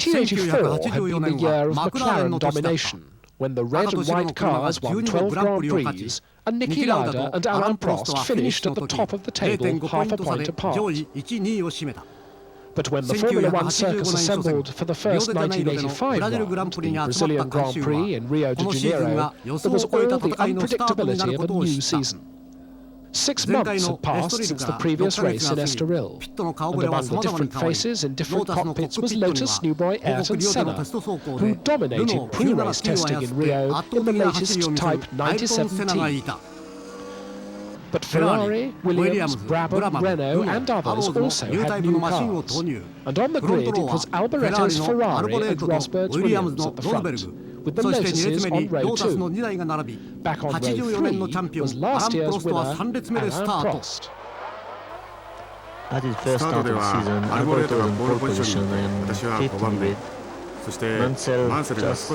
1984 had been the year of McLaren domination, when the red and white cars won 12 Grand Prix, and Niki Lauda and Alain Prost finished at the top of the table, half a point apart. But when the Formula One circus assembled for the first 1985 round, the Brazilian Grand Prix in Rio de Janeiro, there was all the unpredictability of a new season. 6 months had passed since the previous race in Estoril, and among the different faces in different cockpits was Lotus new boy Ayrton Senna, who dominated pre-race testing in Rio in the latest Type 97T. But Ferrari, Williams, Brabham, Renault and others also had new cars, and on the grid it was Alboretto's Ferrari and Rosberg's Williams at the front, with the Lotuses on row 2. Back on row 3 was last year's winner, Alain Prost. At his first start of the season, Alboreto was in pole position and 5th in grid. Mansell just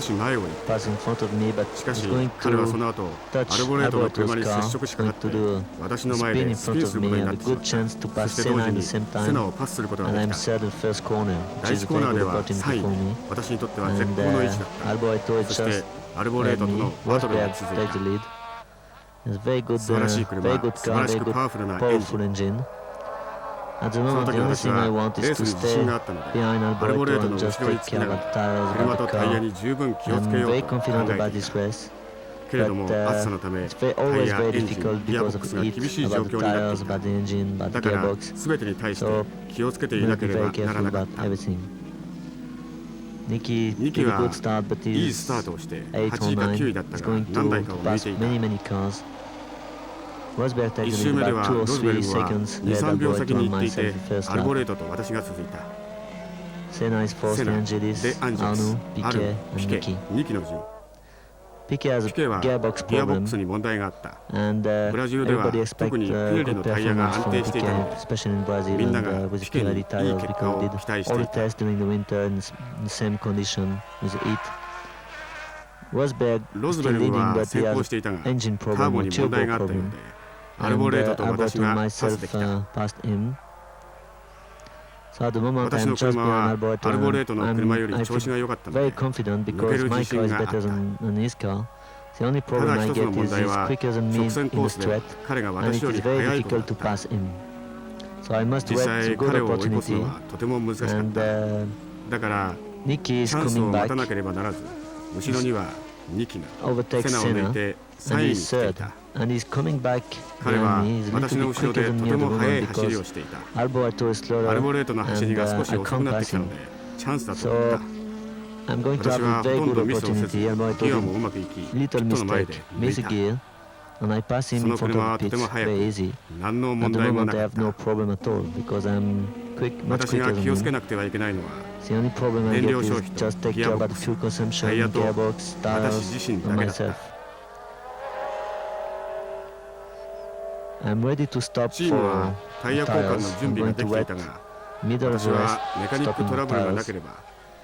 passed in front of me, but he's going to touch Alboreto's car, going to do a spin in front of me, have a good chance to pass Senna at the same time, and I'm third in first corner, which is a very good opportunity for me. And Alboreto is just ahead of me. Rosberg takes the lead. It's a very good car, very good powerful engine. At the moment, the only thing I want is to stay behind Alboreto and just take care about the tires, about the car. I'm very confident about this race, but it's always very difficult because of the heat, about the tires, about the engine, about the gearbox. So we have to be very careful about everything. Niki did a good start, but he's 8 or 9. He's going to pass many cars. Rosberg takes the lead about 2 or 3 seconds ahead of Alboreto and myself the first lap. Senna is fourth, Angelis, Arnoux, Piquet and Niki. Piquet has a gearbox problem, and everybody expects good performance from Piquet, especially in Brazil and with Pirelli tires, because he did all the tests during the winter in the same condition with the heat. Rosberg is still leading, but he has an engine problem, a turbo problem. And Alboreto and myself passed him. So at the moment I'm just behind Alboreto, and I feel very confident because my car is better than his car. The only problem I get is he's quicker than me in the straight, and it is very difficult to pass him. So I must wait a good opportunity, and Niki is coming back, overtakes Senna, and he's third. And he's coming back behind me. He's a little bit quicker than me at the moment because Alboreto is slower and I can't pass him. So I'm going to have a very good opportunity. Alboreto did a little mistake, miss a gear, and I pass him in front of the pits very easy. At the moment I have no problem at all because I'm much quicker than him. The only problem I get is just take care about the fuel consumption, gearbox, tires, and myself. I'm ready to stop for tires. I'm going to wait middle of the race, stopping the tires.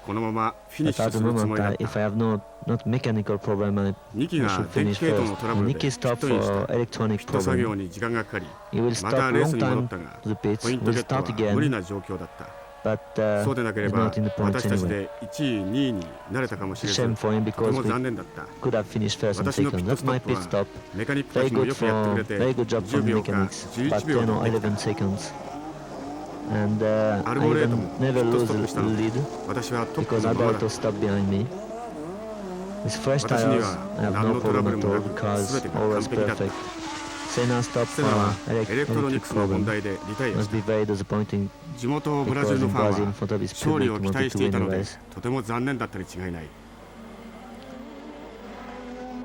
But at the moment, if I have not mechanical problem, I should finish first. Niki stopped for electronic problem. He will stop long time to the pits, will start again, but he's not in the points anyway. It's a shame for him because we could have finished first and second. That's my pit stop. Very good job from the mechanics, about 10 or 11 seconds. And I even never lose the lead because Alboreto stopped behind me. With fresh tires, I have no problem at all. The car is always perfect. Senna stopped for electric problem. Must be very disappointing because in Brazil, in front of his public, wanted to win the race.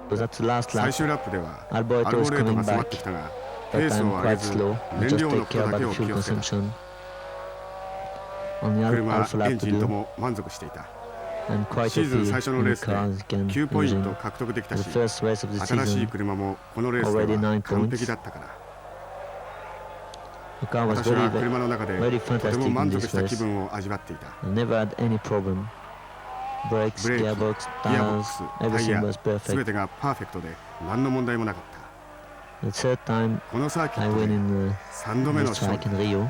So that's the last lap. Alboreto is coming back, but I'm quite slow. I just take care about the fuel consumption. Only half a lap to do. I'm quite happy in the car, as you can imagine. The first race of the season, already 9 points. The car was very fantastic in this race. I never had any problem. Brakes, gearbox, tires, everything was perfect. The third time I win in this track in Rio.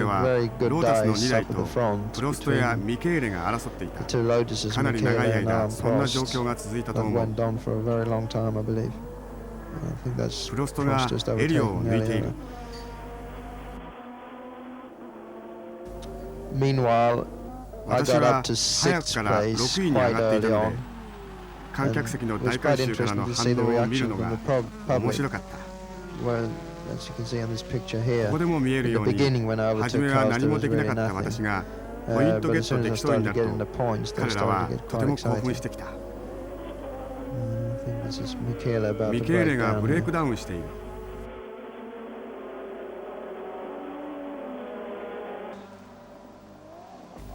では very good ロータスの dice 2台 up と at the front プロストや between ミケーレが争ってい the た。 two Lotuses, かなり長い Michele and 間 Arm そんな状 Prost. 況が続いたと That 思う。 went on for a very long time, I believe. I think that's プロストが Prost just エリオを overtaking 抜いている。 Meanwhile, I 私 got は up to 早く sixth から place 6位に上 quite がっていた early の on. で、観客席の It was 大観 quite 衆から interesting の to 反 see the 応を見る reaction の from が the 面 public. 白かった。 Well, as you can see on this picture こ here, こでも見え at る the ように、 beginning when I 初 overtook めは cars, 何 there も was できな really かった nothing. 私がポイント But ゲ as ット soon で as I きそうにな started る getting the と、 points, they 彼ら started は to get とて quite も興奮 excited. してきた。 I think this is Michele about ミ to ケーレ break が down ブレイ here. クダウンしている。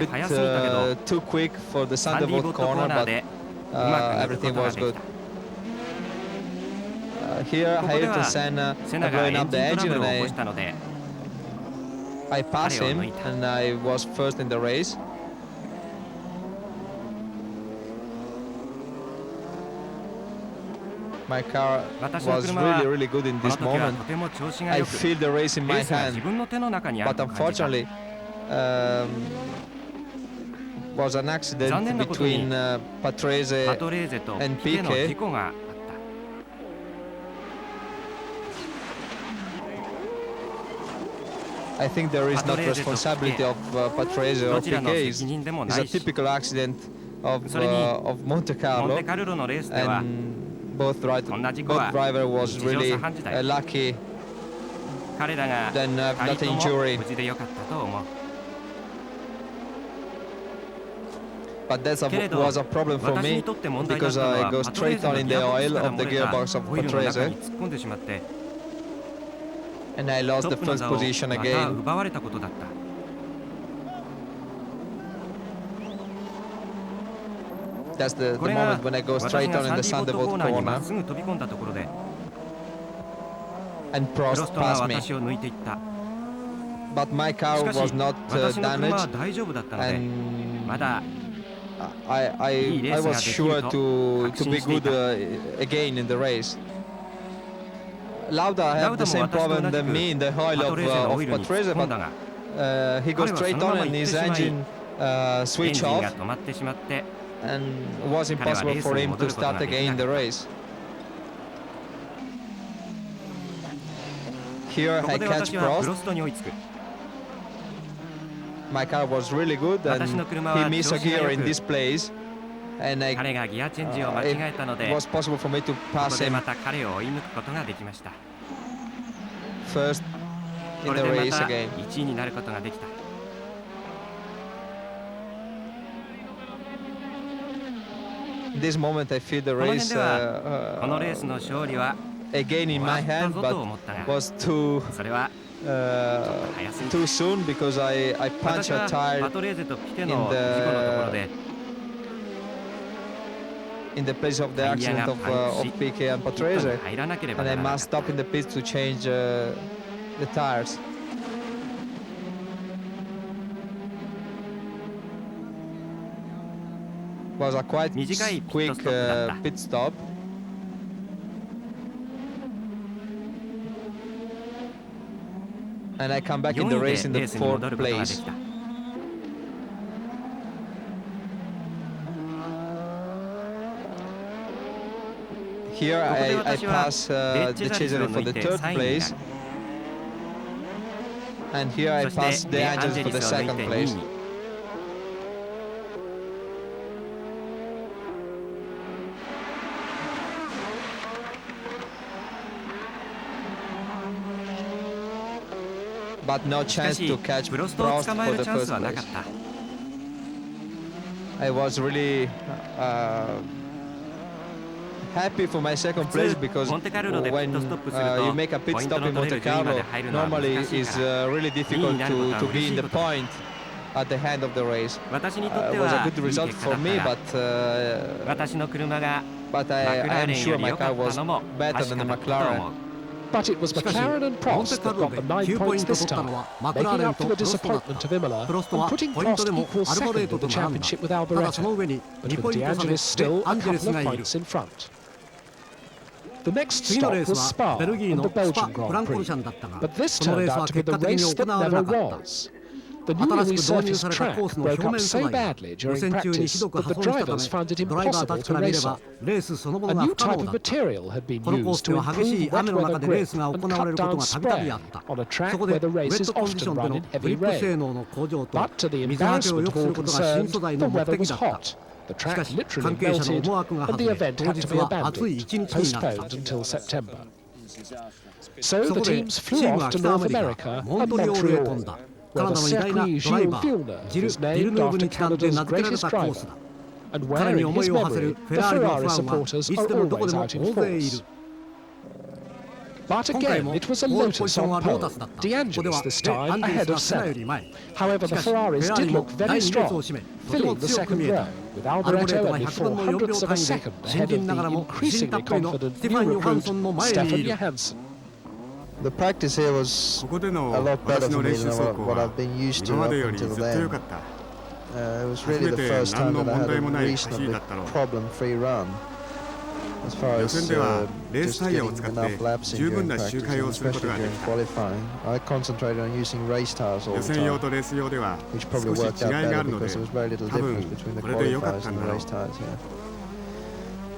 bit too quick for the サンディボッ Thunderbolt トコー corner, ナー but でうまく抜くこ everything とが was でき good. た。 Here, ここで Ayrton は Senna セナがエ going ン up ジ the ントラ engine ブルを and 起こしたので I passed him and I was first in the race. My car 私の was 車は really good in この this 時は moment. とても調子が I 良く feel the race in レ my ースが自 hand, 分の手の中にある but と感じた。 unfortunately was an 残 accident 念なことに between パ Patrese トレーゼと and ピケの Piquet 事故があった。I think there is not responsibility of Patrese or Piquet. It's a typical accident of Monte Carlo, and both driver was really lucky than not injury. But that was a problem for me because I go straight on in the oil of the gearbox of Patrese, and I lost the first position again. That's the moment when I go straight on in the Sandevot corner, and Prost passed me. But my car was not damaged, and I was sure to be good again in the race. Lauda had the same problem than me in the oil of Patrese, but he goes straight on and his engine switched off, and it was impossible for him to start again the race. Here I catch Prost. My car was really good, and he missed a gear in this place, and it was possible for me to pass him first in the race again. This moment I feel the race again in my hand, but was too soon because I punched a tire in the place of the accident of Piquet and Patrese, and I must stop in the pit to change the tires. It was a quite quick pit stop. And I come back in the race in the 4th place. Here I pass the Cesare for the 3rd place, and here I pass the Angels for the 2nd place. But no chance to catch Prost for the 1st place. I was really happy for my 2nd place because when you make a pit stop in Monte Carlo, normally it's really difficult to be in the point at the end of the race. It was a good result for me, but I am sure my car was better than the McLaren. But it was McLaren and Prost that got the 9 points this time, making up for the disappointment of Imola and putting Prost equal 2nd in the championship with Alboreto, but with De Angelis still a couple of points in front. The next stop was Spa and the Belgian Grand Prix, but this turned out to be the race that never was. The newly resurfaced track broke up so badly during practice that the drivers found it impossible to race on. A new type of material had been used to improve wet weather grip and cut down spray on a track where the race is often run in heavy rain. But to the embarrassment of all concerned, the weather was hot. The track literally melted, and the event had to be abandoned, postponed until September. So the teams flew off to North America and Montreal, where the Circuit Gilles Villeneuve is named after Canada's greatest driver, and where, in his memory, the Ferrari supporters are always out in force. But again, it was a Lotus on pole, De Angelis this time ahead of Senna. However, the Ferraris did look very strong, filling the 2nd row, with Alboreto only 0.04 of a second ahead of the increasingly confident new recruit, Stefan Johansson. The practice here was a lot better for me than what I've been used to up until then. It was really the first time that I had a reasonably problem-free run. As far as just getting enough laps in during practice, and especially during qualifying. I concentrated on using race tires all the time, which probably worked out better because there was very little difference between the qualifiers and the race tires here.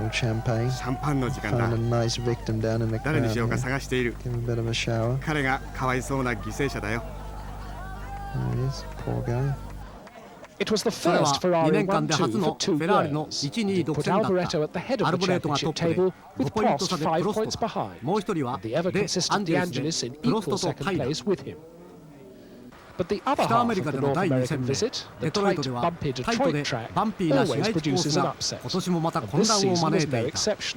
old champagne. シャンパンの時間だ。 Found a nice victim down in the 誰 crowd. にしようか Here. 探している。 Give him a bit of a shower. 彼がかわいそうな犠牲者だよ。 There he is, poor guy. It was the それは first 2 Ferrari 年間で 1-2 初 for の two フェラーリの years. 1、2 独 Put 占だ Alboreto っ at the head た。ア of ル the ボレートがトッ championship プで table 5 with ポイント Prost 差でプ 5 ロス points トと、 behind. もう一人は The ever デ・ア consistent ンジェリスで DeAngelis in プロス equal トと second タイだ。 place with him. But the other 北ア half メリ of カ the での North 第2 American 戦目、 visit, デ the トロイ tight, トでは bumpy タイトで Detroit track, バンピーな市 always 街地コー produces ス an が upset. 今年もまた And 混 this 乱を season 招 was いて no いた。 exception.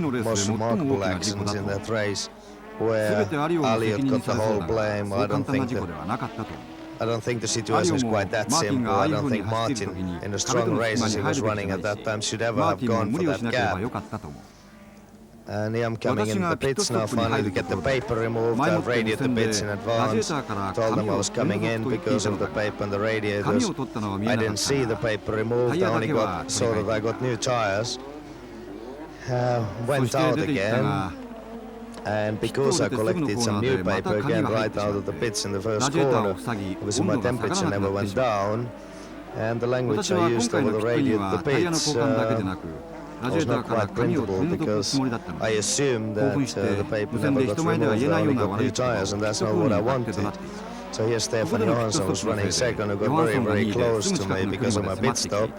most remarkable accidents in that race where Elliott got the whole blame. I don't think the situation is quite that simple. I don't think Martin, in the strong races he was running at that time, should ever have gone for that gap. And I'm coming in the pits now finally to get the paper removed. I've radioed the pits in advance, told them I was coming in because of the paper and the radiators. I didn't see the paper removed, I only saw that I got new tires. Went out again, And because I collected some new paper again right out of the pits in the first corner, obviously my temperature never went down, and the language I used over the radio at the pits was not quite printable because I assumed that the paper never got removed, I only got new tires, and that's not what I wanted. So here Stefan Johansson was running second, who got very, very close to me because of my pit stop.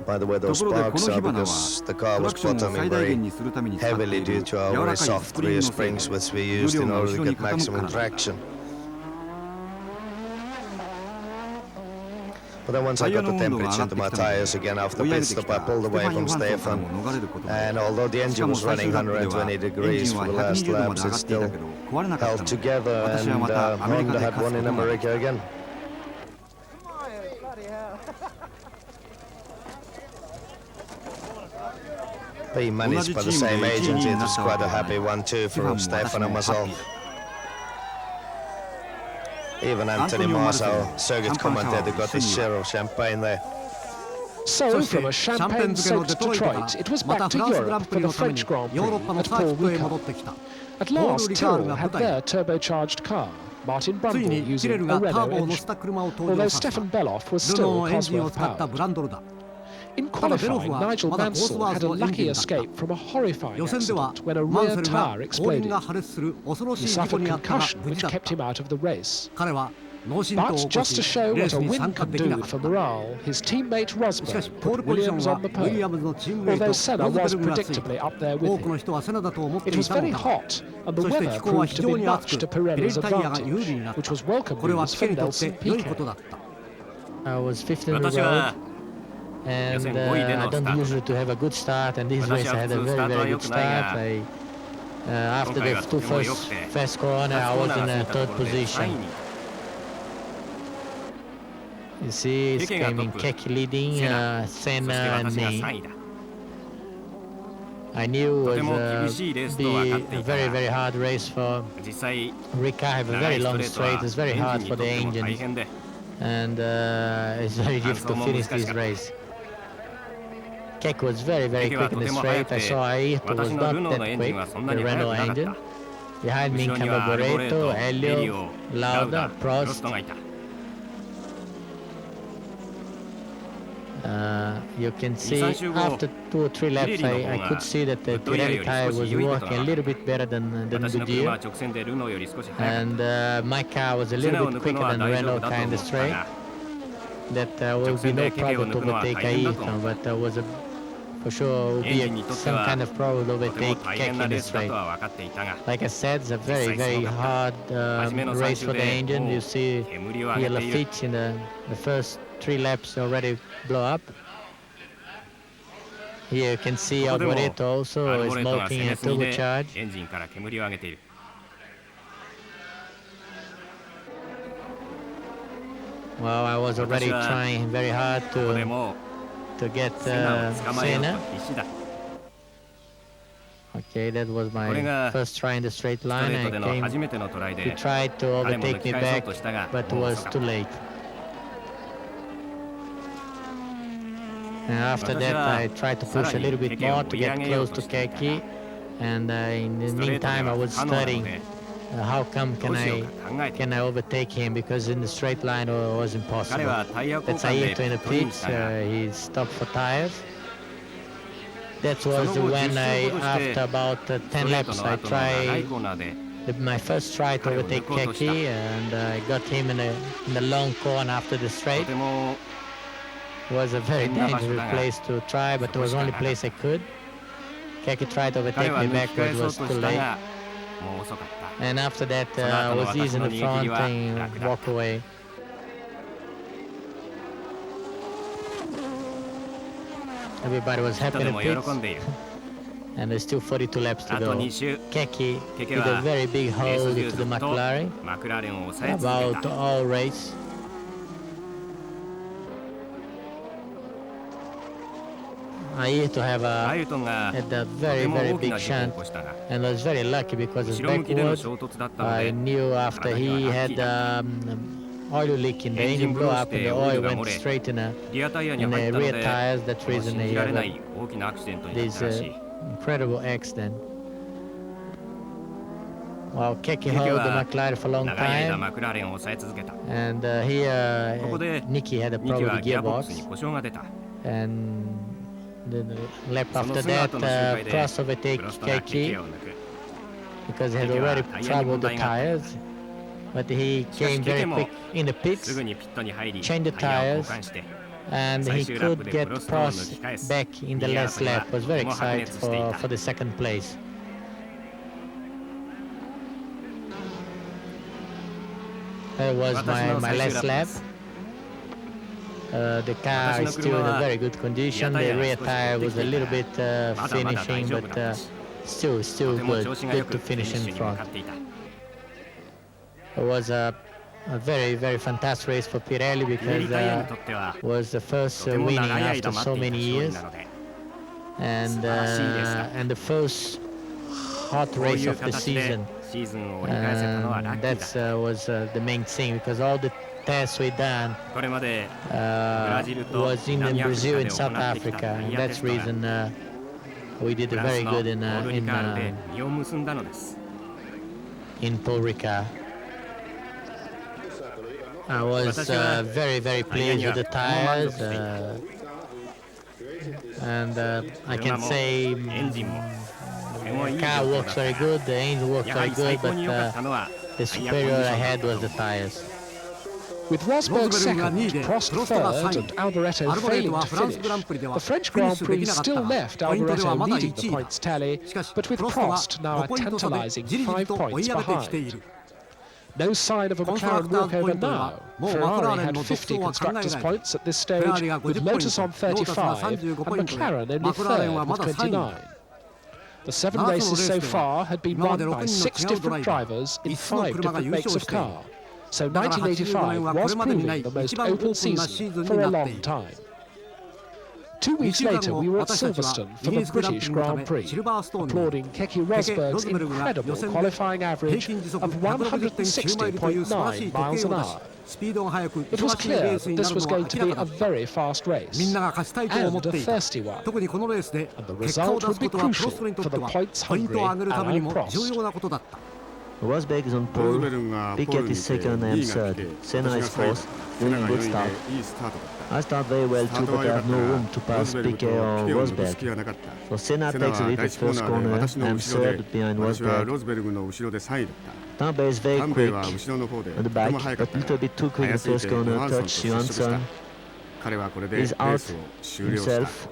By the way, those sparks are because the car was bottoming very heavily due to our very soft rear springs which we used in order to get maximum traction. But then once I got the temperature into my tires again after pit stop, I pulled away from Stefan, and although the engine was running 120 degrees for the last laps, it still held together, and Honda had won in America again. Being managed by the same agency, it was quite a happy one too for Stefan and myself. Even Anthony Mars, our circuit commentator, got his share of champagne there. So, from a champagne-soaked Detroit, it was back to Europe for the French Grand Prix at Paul Ricard. At last, Tyrrell had their turbocharged car, Martin Brundle using a Renault engine, although Stefan Beloff was still Cosworth-powered. In qualifying, Nigel Mansell had a lucky escape from a horrifying accident when a rear tyre exploded. He suffered concussion, which kept him out of the race. But just to show what a win can do for morale, his teammate Rosberg put Williams on the pole, although Senna was predictably up there with him. It was very hot, and the weather proved to be much to Pirelli's advantage, which was welcome news for Nelson Piquet. I was 15th in the road, and I don't usually to have a good start, and this race I had a very, very good start. After the two first corner, I was in a third position. You see, it's coming Keke leading, Senna and me. I knew it was be a very, very hard race for Ricard. Have a very long straight, it's very hard for the engine, and it's very difficult to finish this race. Keke was very, very quick in the straight. I saw Ayrton was not that quick, the Renault engine. Behind me came Barreto, Helio, Lauda, Prost. You can see after 2 or 3 laps I could see that the Pirelli tire was working a little bit better than Goodyear, and my car was a little bit quicker than the Renault car in the straight. That will be no problem to overtake Ayrton, but was for sure will be some kind of problem to overtake Keke in the straight. Like I said, it's a very, very hard race for the engine. You see here Lafitte in the first 3 laps already blow up. Here you can see Alboreto also is smoking a turbocharge. Well, I was already trying very hard to get Senna. Okay, that was my first try in the straight line. I came to try to overtake me back, but it was too late. And after that, I tried to push a little bit more to get close to Keke, and in the meantime, I was studying how come can I overtake him, because in the straight line it was impossible. That's Ayrton in the pits. He stopped for tires. That was when after about 10 laps, I tried my first try to overtake Keke, and I got him in the long corner after the straight. It was a very dangerous place to try, but it was the only place I could. Keke tried to overtake me back, but it was too late. And after that, I was easy in the front and walk away. Everybody was happy in the pits, and there's still 42 laps to go. Keke did a very big hole to the McLaren, about all race. Ayrton had a very, very big shunt, and was very lucky because it's backward. I knew after he had oil leak in the engine blew up and the oil went straight in the rear tires. That's the reason he had this incredible accident. Well, Keke held the McLaren for a long 長い間 time, マクラーレンを抑え続けた。 and こ here こで Nicky had a ニキ problem は with ギアボックスに gearbox, 故障が出た。 and the lap その after すぐ that, 後の周回で Prost プ overtake ロストがケケ Keke を抜く。 because he had Keke は already タイヤに問 troubled the 題があった。 tires, but he しかし came ケケ very も quick in the す pits, ぐにピットに入り、 changed the タイヤを tires, 交換して、 and 最 he 終ラップ could で get プロストを抜 Prost き返す。 back in the 右 last 争いは lap. Was と very ても白 excited 熱していた。 for the second place. That was my last lap. The car is still in a very good condition. The rear tire was a little bit finishing, but still good to finish in front. It was a very fantastic race for Pirelli because it was the first winning after so many years, and the first hot race of the season. And that was the main thing, because all the tests we done was in Brazil and South Africa, and that's the reason we did very good in Paul Ricard. I was very pleased with the tires, and I can say the car works very good, the engine works very good, but the superior I had was the tires. With Rosberg second, Prost third, and Alboreto failing to finish, the French Grand Prix still left Alboreto leading the points tally, but with Prost now a tantalising 5 points behind. No sign of a McLaren walkover now. Ferrari had 50 constructors' points at this stage, with Lotus on 35 and McLaren only third with 29. The 7 races so far had been won by 6 different drivers in 5 different makes of car. So 1985 was proving the most open season for a long time. 2 weeks later, we were at Silverstone for the British Grand Prix, applauding Keke Rosberg's incredible qualifying average of 160.9 miles an hour. It was clear that this was going to be a very fast race, and a thirsty one, and the result would be crucial for the points-hungry Alain Prost. Rosberg is on pole, Piquet is second and third, Senna is fourth, doing a good start. I start very well too, but I have no room to pass Piquet or Rosberg. So Senna takes the lead at first corner, and third behind Rosberg. Tambe is very quick on the back, but a little bit too quick in the first corner, touch Johansson. He's out himself.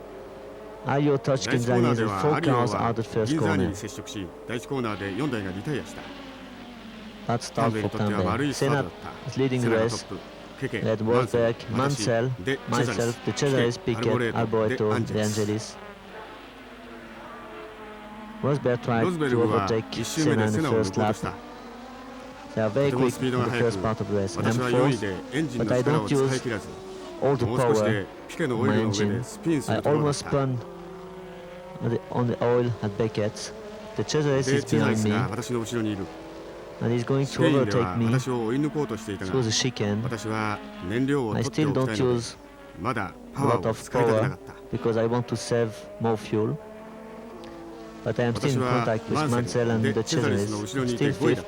Ayo touched Kinzani with 4 cars out at first corner. Bad start for Tambe. Senna is leading the race. Led Rosberg, Mansell, myself, De Cesaris, Piquet, Alboreto, De Angelis. Rosberg tried to overtake Senna in the first lap. They are very quick in the first part of the race. I'm fourth, but I don't use all the power on my engine. I almost spun on the oil at Beckett's. De Cesaris is behind me, and he's going to overtake me through the chicane. I still don't use a lot of power because I want to save more fuel. But I am still in contact with Mansell and De Cesaris, still fifth.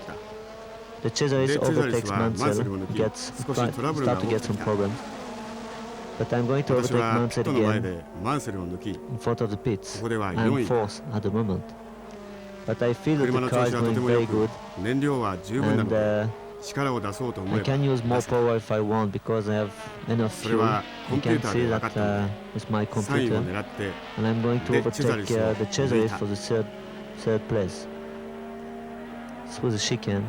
De Cesaris overtakes Mansell, start to get some problems. But I'm going to overtake Mansell again in front of the pits. I am fourth at the moment. But I feel that the car is going very good, and I can use more power if I want because I have enough fuel. You can see that with my computer, and I'm going to overtake De Cesaris for the third place. Through the chicane.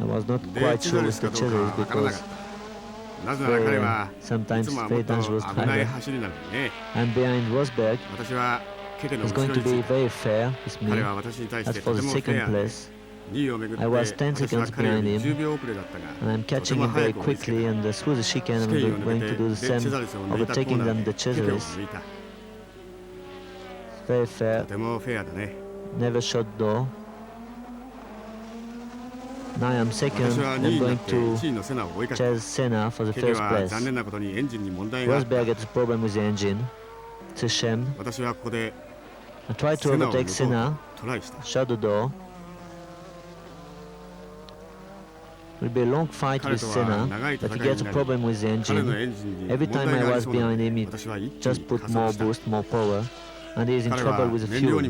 I was not quite sure with De Cesaris because sometimes very dangerous driver. And behind Rosberg, it's going to be very fair with me. As for the second place, I was 10 seconds behind him, and I'm catching him very quickly, and through the chicane I'm going to do the same, overtaking them De Cesaris. Very fair, never shut door. Now I'm second, I'm going to chase Senna for the first place. Rosberg has a problem with the engine. It's a shame. I tried to overtake Senna, shut the door. It will be a long fight with Senna, but he gets a problem with the engine. Every time I was behind him, he just put more boost, more power, and he's in trouble with the fuel.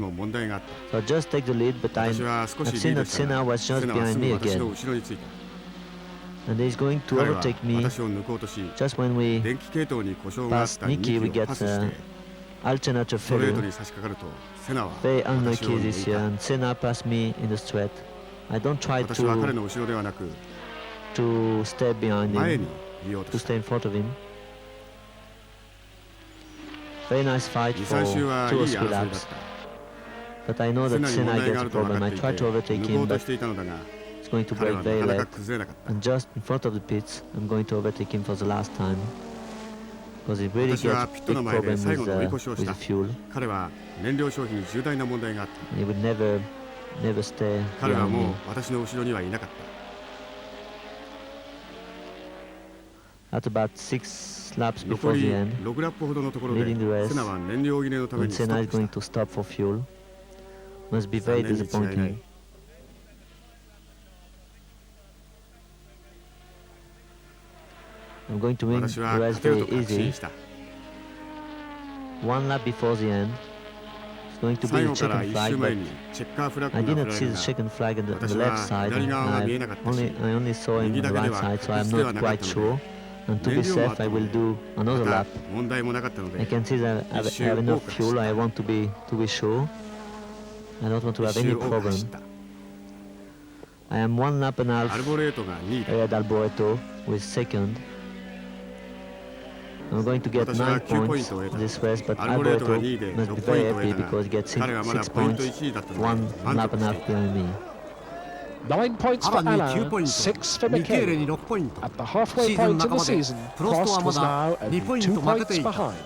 So I just take the lead, but I've seen that Senna was just behind me again. And he's going to overtake me. Just when we pass Nikki, we get alternator failure. Very unlucky this year, and Senna passed me in the straight. I don't try to stay behind him, to stay in front of him. Very nice fight for 2 or 3 laps. But I know that Senna gets a problem. I try to overtake him, but it's going to break very late. And just in front of the pits, I'm going to overtake him for the last time. Because he really gets a big problem with the fuel. And he would never stay behind me. At about 6 laps before the end, leading the race, when Senna is going to stop for fuel, must be very disappointing. I'm going to win the race very easy. 1 lap before the end, it's going to be the checkered flag, but I didn't see the checkered flag on the left side. I only saw him on the right side, so I'm not quite sure. And to be safe, I will do another lap. I can see that I have enough fuel. I want to be sure. I don't want to have any problem. I am 1 lap and a half ahead Alboreto with second. I'm going to get 9 points this race, but Alboreto must be very happy because he gets 6 points, 1 lap and a half behind me. 9 points for Alain, 6 for Michele. At the halfway point in the season, Prost was now only 2 points behind.